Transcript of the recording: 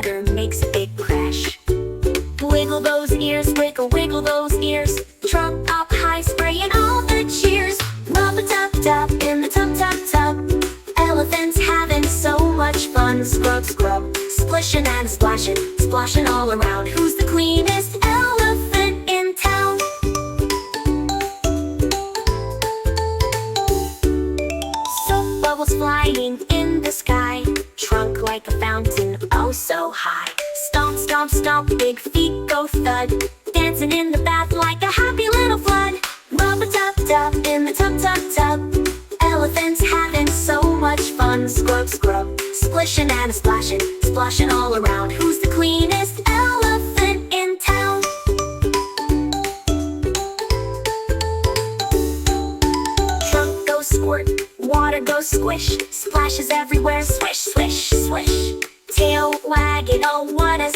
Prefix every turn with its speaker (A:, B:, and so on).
A: water makes a big crash. Wiggle those ears, wiggle, wiggle those ears. Trunk up high, spraying all the cheers. Rub-a-dub-dub in the tub-tub-tub. Elephants having so much fun. Scrub, scrub, splishing and splashing, splashing all around. Who's the cleanest elephant in town? Soap bubbles flying in the sky. Trunk like a fountain, oh so high. Stomp, stomp, stomp, big feet go thud. Dancing in the bath like a happy little flood. Rub-a-dub-dub in the tub-tub-tub. Elephants having so much fun. Scrub, scrub, splishing and splashing, splashing all around. Who's the cleanest elephant in town? Trunk goes squirt, water goes squish. Splashes everywhere, swish, swish, swish. Tail wagging, oh what a